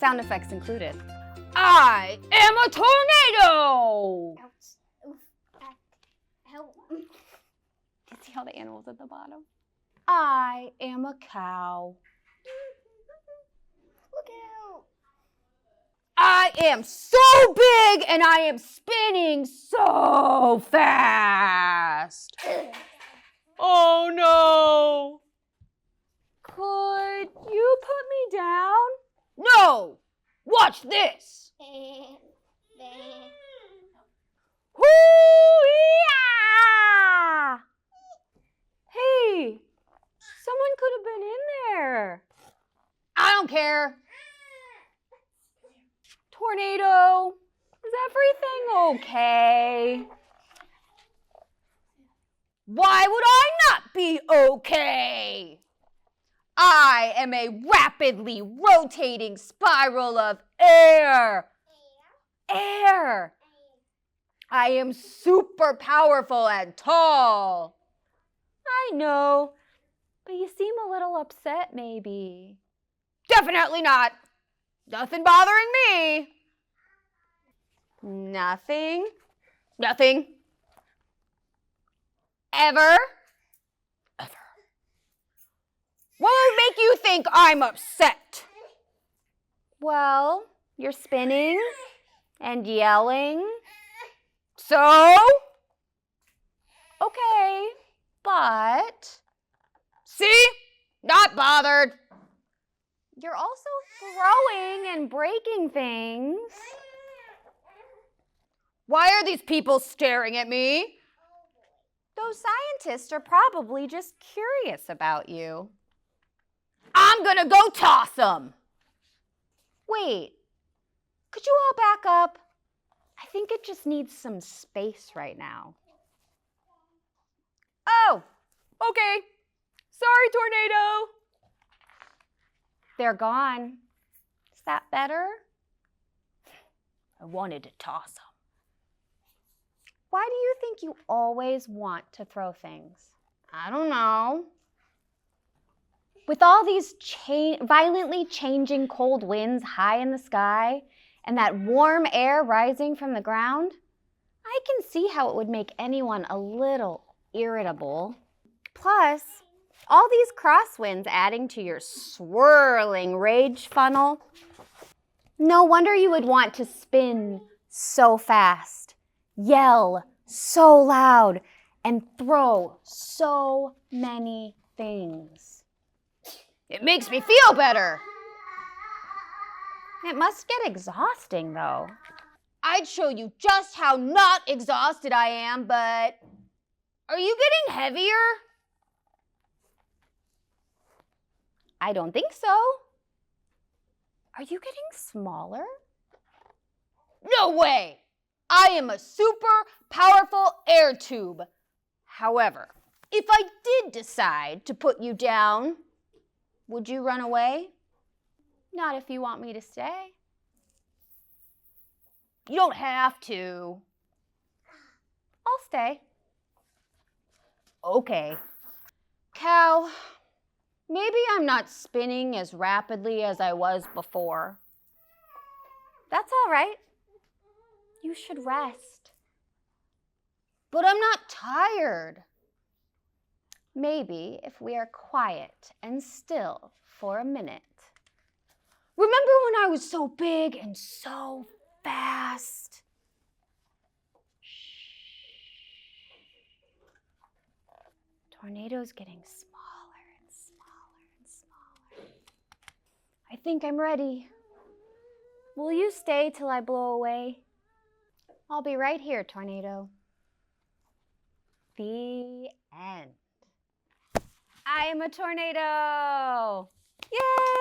Sound effects included. I am a tornado! Ouch. Oof. Help. Do you see all the animals at the bottom? I am a cow. Look out. I am so big and I am spinning so fast. Oh no! Could you put me down? No! Watch this! Hoo-yah! Hey, someone could have been in there. I don't care. Tornado, is everything okay? Why would I not be okay? I am a rapidly rotating spiral of air. Air. I am super powerful and tall. I know, but you seem a little upset maybe. Definitely not. Nothing bothering me. Nothing. Nothing. Ever. Ever. What would make you think I'm upset? Well, you're spinning and yelling. So? Okay, but... See? Not bothered. You're also throwing and breaking things. Why are these people staring at me? Those scientists are probably just curious about you. I'm gonna go toss them. Wait, could you all back up? I think it just needs some space right now. Oh, okay. Sorry, tornado. They're gone. Is that better? I wanted to toss them. Why do you think you always want to throw things? I don't know. With all these violently changing cold winds high in the sky and that warm air rising from the ground, I can see how it would make anyone a little irritable. Plus, all these crosswinds adding to your swirling rage funnel. No wonder you would want to spin so fast, yell so loud, and throw so many things. It makes me feel better. It must get exhausting, though. I'd show you just how not exhausted I am, but are you getting heavier? I don't think so. Are you getting smaller? No way! I am a super powerful air tube. However, if I did decide to put you down, would you run away? Not if you want me to stay. You don't have to. I'll stay. Okay. Cow, maybe I'm not spinning as rapidly as I was before. That's all right. You should rest. But I'm not tired. Maybe if we are quiet and still for a minute. Remember when I was so big and so fast? Shh. Tornado's getting smaller and smaller and smaller. I think I'm ready. Will you stay till I blow away? I'll be right here, tornado. The end. I am a tornado. Yay!